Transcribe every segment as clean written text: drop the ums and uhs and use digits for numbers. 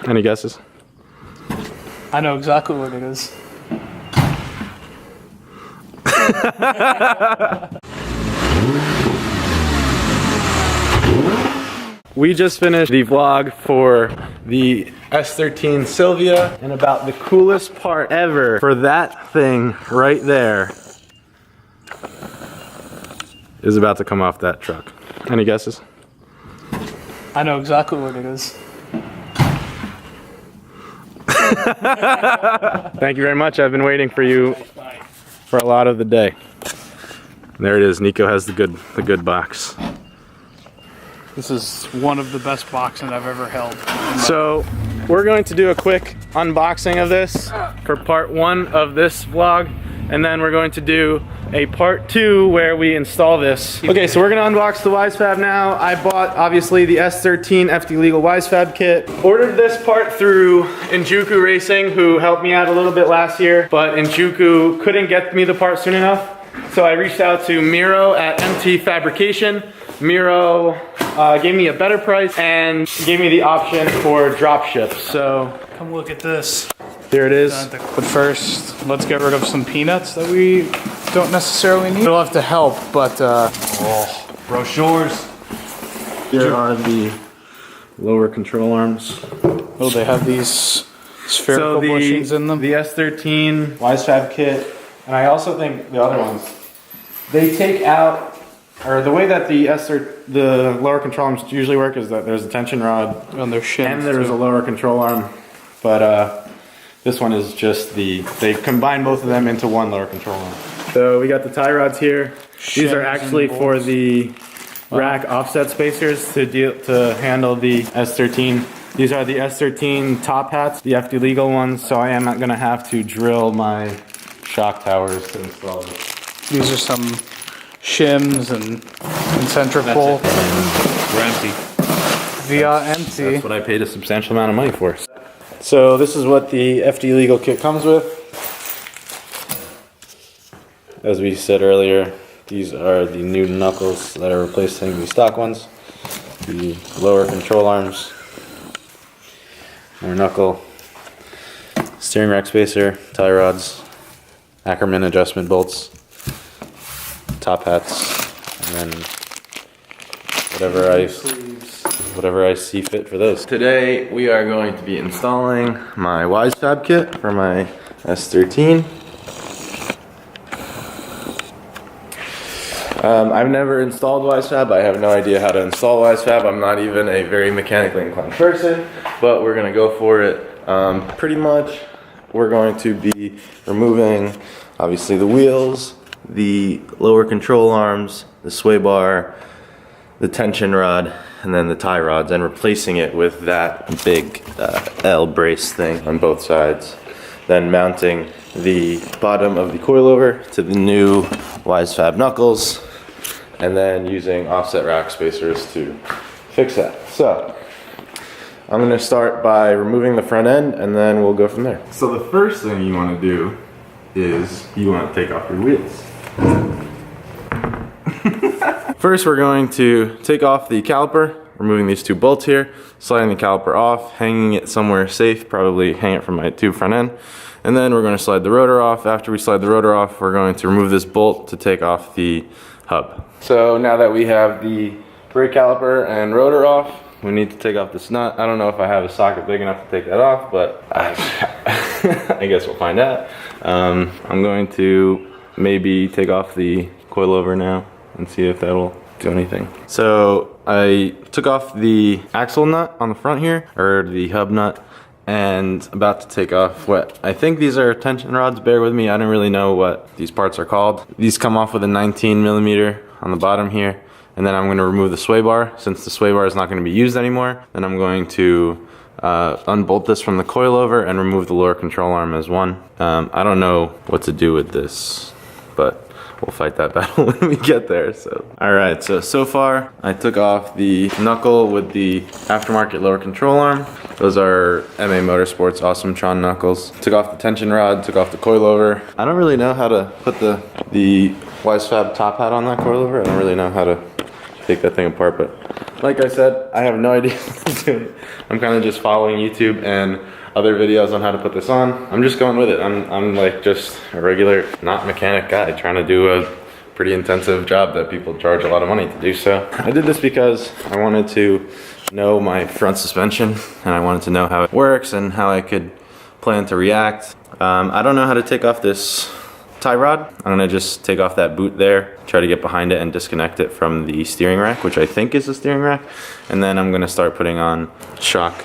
Any guesses? I know exactly what it is. We just finished the vlog for the S13 Sylvia, and about the coolest part ever for that thing right there is about to come off that truck. Any guesses? I know exactly what it is. Thank you very much. I've been waiting for you for a lot of the day. There it is. Nico has the good box. This is one of the best boxing I've ever held. So we're going to do a quick unboxing of this for part 1 of this vlog, and then we're going to do a part 2 where we install this. Okay, so we're gonna unbox the Wisefab now. I bought obviously the S13 FD Legal Wisefab kit. Ordered this part through Injuku Racing, who helped me out a little bit last year, but Injuku couldn't get me the part soon enough. So I reached out to Miro at MT Fabrication. Miro gave me a better price and gave me the option for drop ship. So come look at this. Here it is. But first, let's get rid of some peanuts that we don't necessarily need. It'll have to help, but brochures. Here are the lower control arms. Oh, they have these spherical bushings in them. The S13 Wisefab kit, and I also think the other ones, they take out, or the way that the lower control arms usually work is that there's a tension rod on their shins, and there's a lower control arm, but this one is just they combine both of them into one lower control arm. So we got the tie rods here. These are actually for the rack offset spacers to handle the S13. These are the S13 top hats, the FD Legal ones, so I am not gonna have to drill my shock towers to install it. These are some shims and centrifugal. We're empty. Via empty. That's what I paid a substantial amount of money for. So this is what the FD Legal kit comes with. As we said earlier, these are the new knuckles that are replacing the stock ones. The lower control arms, more knuckle, steering rack spacer, tie rods, Ackerman adjustment bolts, top hats, and then whatever I see fit for those. Today we are going to be installing my Wisefab kit for my S13. I've never installed Wisefab. I have no idea how to install Wisefab. I'm not even a very mechanically inclined person, but we're gonna go for it. Pretty much we're going to be removing obviously the wheels, the lower control arms, the sway bar, the tension rod, and then the tie rods, and replacing it with that big L brace thing on both sides. Then mounting the bottom of the coilover to the new Wisefab knuckles, and then using offset rack spacers to fix that. So I'm gonna start by removing the front end, and then we'll go from there. So the first thing you wanna do is you wanna take off your wheels. First, we're going to take off the caliper, removing these two bolts here, sliding the caliper off, hanging it somewhere safe, probably hang it from my tube front end, and then we're going to slide the rotor off. After we slide the rotor off, we're going to remove this bolt to take off the hub. So now that we have the brake caliper and rotor off, we need to take off this nut. I don't know if I have a socket big enough to take that off, but I guess we'll find out. I'm going to maybe take off the coilover now and see if that'll do anything. So I took off the axle nut on the front here, or the hub nut, and about to take off what I think these are tension rods. Bear with me, I don't really know what these parts are called. These come off with a 19mm on the bottom here, and then I'm going to remove the sway bar. Since the sway bar is not going to be used anymore, then I'm going to unbolt this from the coilover and remove the lower control arm as one. I don't know what to do with this, but we'll fight that battle when we get there. So, all right, so far I took off the knuckle with the aftermarket lower control arm. Those are MA Motorsports Awesome Tron knuckles. Took off the tension rod, took off the coilover. I don't really know how to put the Wisefab top hat on that coilover. I don't really know how to take that thing apart, but like I said, I have no idea what I'm doing. I'm kind of just following YouTube and other videos on how to put this on. I'm just going with it. I'm like just a regular, not mechanic guy trying to do a pretty intensive job that people charge a lot of money to do. So I did this because I wanted to know my front suspension and I wanted to know how it works and how I could plan to react. I don't know how to take off this tie rod. I'm gonna just take off that boot there, try to get behind it and disconnect it from the steering rack, which I think is the steering rack. And then I'm gonna start putting on shock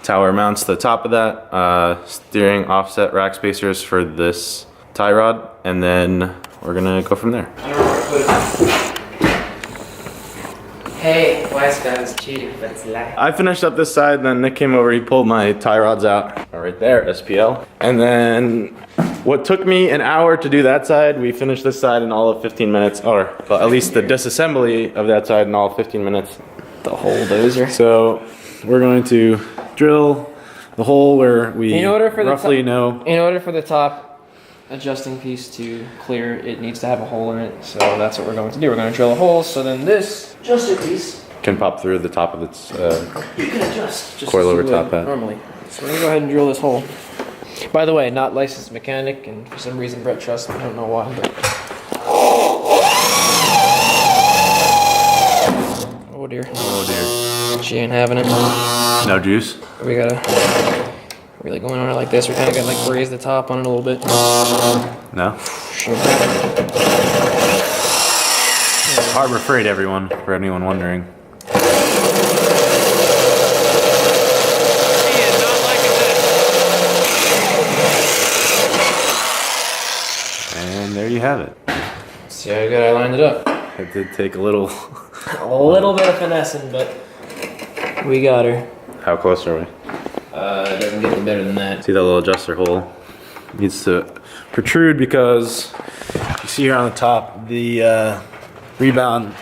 tower mounts to the top of that, steering offset rack spacers for this tie rod, and then we're gonna go from there. Hey, Wisefab is cheating, but it's live. I finished up this side, then Nick came over, he pulled my tie rods out. Right there, SPL. And then what took me an hour to do that side, we finished this side in all of 15 minutes, or well, at least the disassembly of that side in all of 15 minutes. The whole dozer. So we're going to drill the hole where we roughly know. In order for the top adjusting piece to clear, it needs to have a hole in it. So that's what we're going to do. We're going to drill a hole so then this adjuster piece Can pop through the top of its you can adjust just coil over as you would top hat. normally. So we're going to go ahead and drill this hole. By the way, not licensed mechanic, and for some reason Brett trusts me. I don't know why, but oh dear. Oh dear. She ain't having it. No juice? We gotta really going on it like this. We kind of gotta like raise the top on it a little bit. No? Sure. Harbor Freight, everyone, for anyone wondering. And there you have it. See how good I lined it up. It did take a little. A little bit of finessing, but we got her. How close are we? It doesn't get any better than that. See that little adjuster hole? Needs to protrude because you see here on the top, the rebound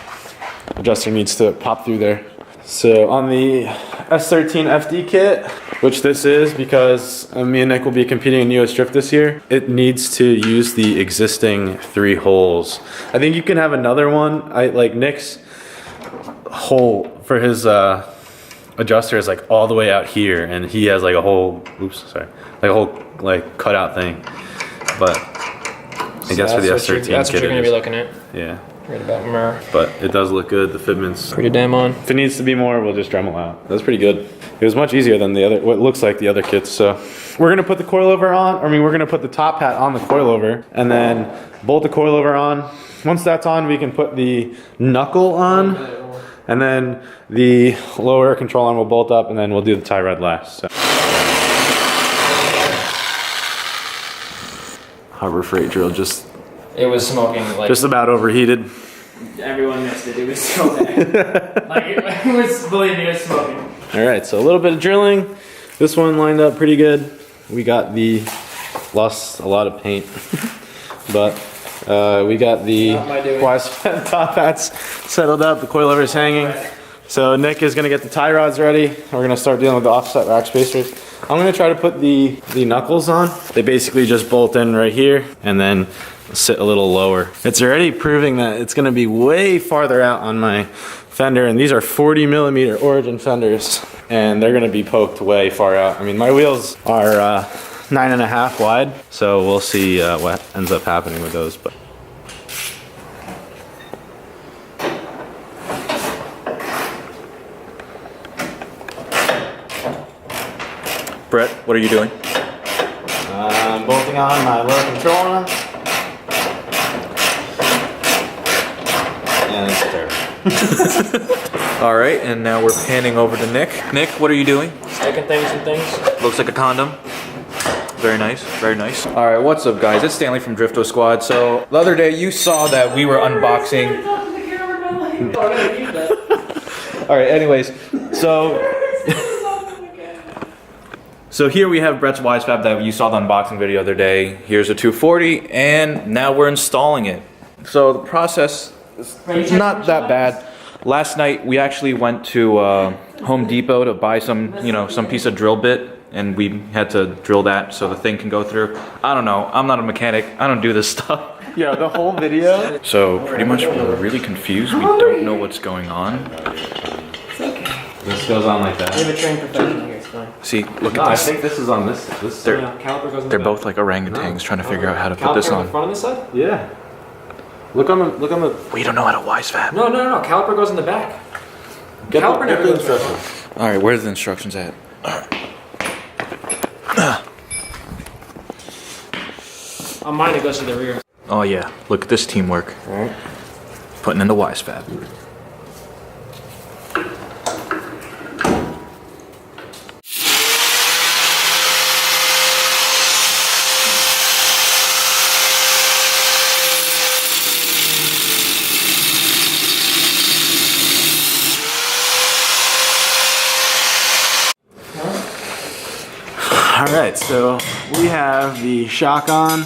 adjuster needs to pop through there. So on the S13 FD kit, which this is because me and Nick will be competing in US Drift this year, it needs to use the existing 3 holes. I think you can have another one. Like Nick's hole for his adjuster is like all the way out here, and he has like a whole, like a whole like cutout thing. But I guess for the S13 that's what you're gonna be looking at. Yeah. Right about mirror. But it does look good. The fitment's Pretty damn on. If it needs to be more, we'll just Dremel out. That's pretty good. It was much easier than the other, what looks like the other kits. So we're gonna put the coilover on. We're gonna put the top hat on the coilover and then bolt the coilover on. Once that's on, we can put the knuckle on, and then the lower control arm will bolt up, and then we'll do the tie rod last. So. Harbor Freight drill It was smoking like just about overheated. everyone missed it. It was so bad. Like it was, believe me, it was smoking. All right, so a little bit of drilling. This one lined up pretty good. We got lost a lot of paint, but we got the Wisefab top hats settled up. The coilover's hanging. So Nick is gonna get the tie rods ready. We're gonna start dealing with the offset rack spacers. I'm gonna try to put the knuckles on. They basically just bolt in right here and then sit a little lower. It's already proving that it's gonna be way farther out on my fender, and these are 40mm origin fenders, and they're gonna be poked way far out. My wheels are 9.5 wide, so we'll see what ends up happening with those. But Brett, what are you doing? I'm bolting on my lower control arm. And it's terrible. All right, and now we're panning over to Nick. Nick, what are you doing? Sticking things and things. Looks like a condom. Very nice, very nice. All right, what's up, guys? It's Stanley from Drifto Squad. So the other day you saw that we were unboxing. All right, anyways, so here we have Brett's Wisefab that you saw the unboxing video the other day. Here's a 240, and now we're installing it. So the process is not that bad. Last night we actually went to Home Depot to buy some piece of drill bit, and we had to drill that so the thing can go through. I don't know. I'm not a mechanic. I don't do this stuff. Yeah, the whole video. So pretty much we're really confused. We don't know what's going on. This goes on like We that. have a trained professional here, it's fine. See, look No, at I this. think this is on this. They're- No, caliper goes in the They're back. both like orangutans trying to figure out how to put this Caliper in on. the front of this side? Yeah. Look on the. We don't know how to Wisefab. No, caliper goes in the back. Get Caliper the never goes in the instructions. front. All right, where's the instructions at? On mine, it goes to the rear. Oh yeah, look at this teamwork. Alright. Putting in the Wisefab. All right, so we have the shock on,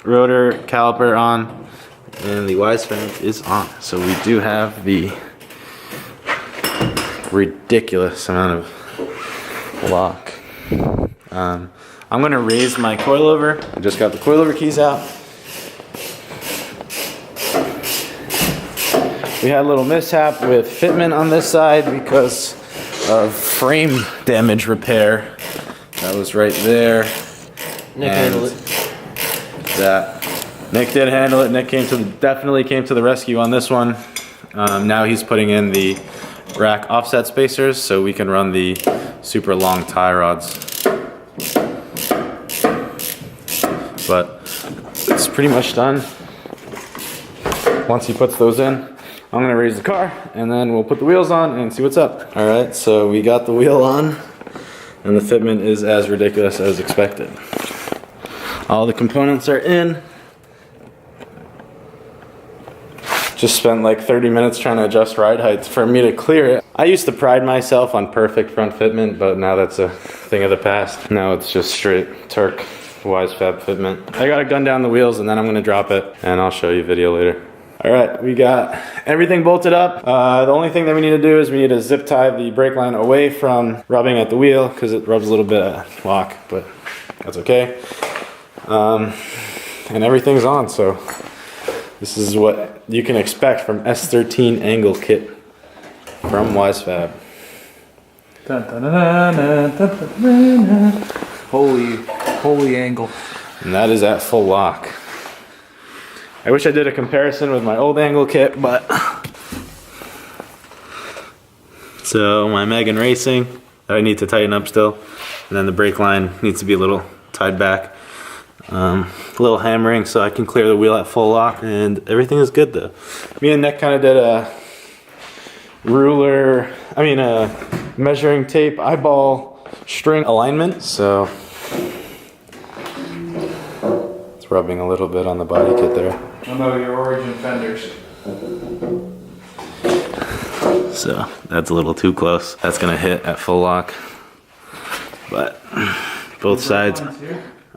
rotor caliper on, and the Wisefab is on. So we do have the ridiculous amount of lock. I'm gonna raise my coilover. I just got the coilover keys out. We had a little mishap with fitment on this side because of frame damage repair. That was right there. Nick And handled it. That Nick did handle it. Nick definitely came to the rescue on this one. Now he's putting in the rack offset spacers so we can run the super long tie rods. But it's pretty much done. Once he puts those in, I'm gonna raise the car and then we'll put the wheels on and see what's up. All right, so we got the wheel on and the fitment is as ridiculous as expected. All the components are in. Just spent like 30 minutes trying to adjust ride heights for me to clear it. I used to pride myself on perfect front fitment, but now that's a thing of the past. Now it's just straight Turk Wisefab fitment. I gotta gun down the wheels and then I'm gonna drop it and I'll show you a video later. All right, we got everything bolted up. The only thing that we need to do is we need to zip tie the brake line away from rubbing at the wheel because it rubs a little bit of lock, but that's okay. And everything's on, so this is what you can expect from S13 angle kit from Wisefab. Holy angle. And that is at full lock. I wish I did a comparison with my old angle kit, but so my Megan Racing that I need to tighten up still, and then the brake line needs to be a little tied back. A little hammering so I can clear the wheel at full lock, and everything is good though. Me and Nick kind of did a measuring tape eyeball string alignment, so it's rubbing a little bit on the body kit there. I know your origin fenders. So that's a little too close. That's gonna hit at full lock, but both sides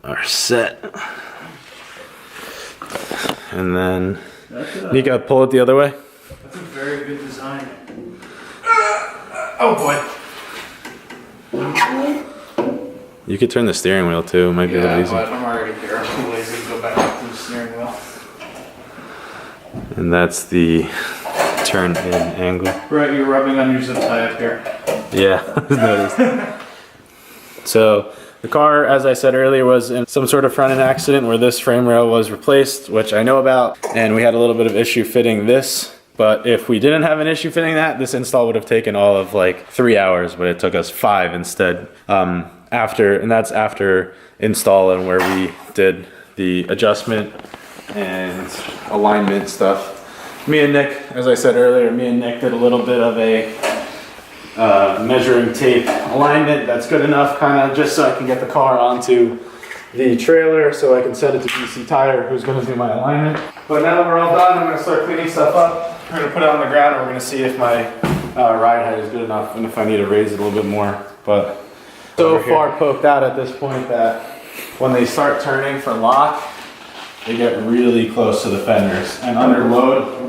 are set. And then you gotta pull it the other way. That's a very good design. Oh boy. You could turn the steering wheel too. It might be a little Yeah, easy. but I'm already here. I'm too lazy to go back up to the steering wheel. And that's the turn in angle. Right, you're rubbing on your zip tie up here. Yeah, noticed. So the car, as I said earlier, was in some sort of front end accident where this frame rail was replaced, which I know about, and we had a little bit of issue fitting this. But if we didn't have an issue fitting that, this install would have taken all of like 3 hours, but it took us 5 instead. That's after install and where we did the adjustment and alignment stuff. Me and Nick, as I said earlier, did a little bit of a measuring tape alignment. That's good enough, kind of just so I can get the car onto the trailer so I can send it to DC Tire, who's going to do my alignment. But now that we're all done, I'm going to start cleaning stuff up. We're going to put it on the ground and we're going to see if my ride height is good enough and if I need to raise it a little bit more. But so far poked out at this point that when they start turning for lock, they get really close to the fenders. And under load,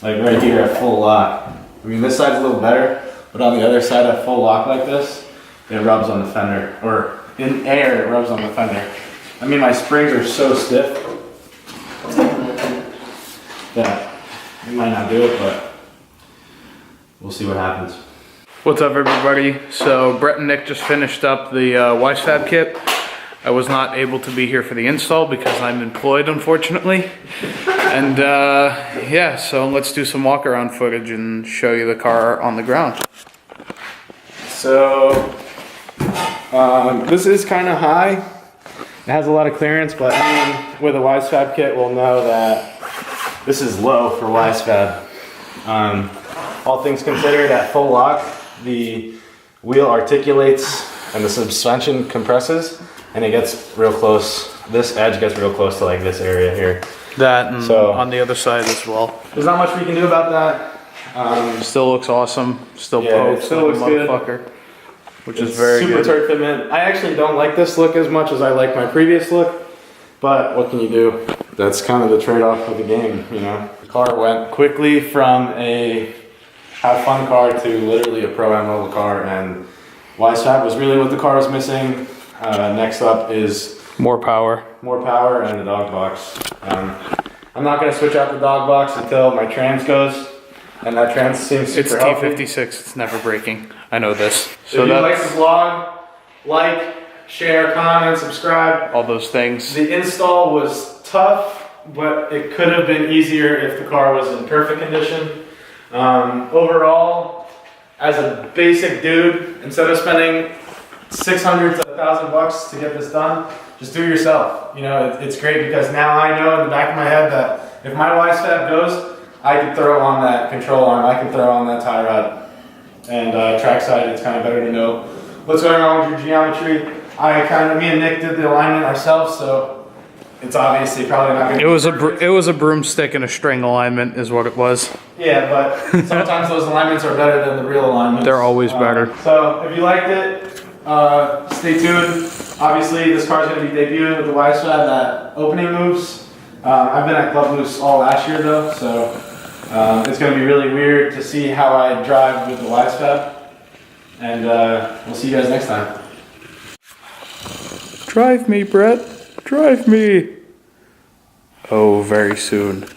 like right here at full lock. I mean, this side's a little better, but on the other side at full lock like this, it rubs on the fender. Or in air, it rubs on the fender. I mean, my springs are so stiff that it might not do it, but we'll see what happens. What's up, everybody? So Brett and Nick just finished up the Wisefab kit. I was not able to be here for the install because I'm employed, unfortunately. And yeah, so let's do some walk around footage and show you the car on the ground. So this is kind of high. It has a lot of clearance, but anyone with a Wisefab kit will know that this is low for Wisefab. All things considered, at full lock, the wheel articulates and the suspension compresses, and it gets real close. This edge gets real close to like this area here. That and So, on the other side as well. There's not much we can do about that. Still looks awesome. Still Yeah, pokes it still like a looks good. motherfucker. Which is very super good. turd fitment. I actually don't like this look as much as I like my previous look, but what can you do? That's kind of the trade-off of the game, you know? The car went quickly from a have fun car to literally a pro-am level car, and Wisefab was really what the car was missing. Next up is More power. more power and the dog box. I'm not gonna switch out the dog box until my trans goes, and that trans seems super It's healthy. T56. It's never breaking. I know this. So if you like this vlog, like, share, comment, subscribe. all those things. The install was tough, but it could have been easier if the car was in perfect condition. Overall, as a basic dude, instead of spending $600 to $1,000 to get this done, just do it yourself. You know, it's great because now I know in the back of my head that if my Wisefab goes, I can throw on that control arm, I can throw on that tie rod. And trackside, it's kind of better to know what's going on with your geometry. Me and Nick did the alignment ourselves, so it's obviously probably not going to It was a broomstick and a string alignment is what it was. Yeah, but sometimes those alignments are better than the real alignments. They're always better. So if you liked it, stay tuned. Obviously, this car is going to be debuting with the Wisefab at opening moves. I've been at clubloose all last year though, so it's going to be really weird to see how I drive with the Wisefab. And we'll see you guys next time. Drive me, Brett. Drive me. Oh, very soon.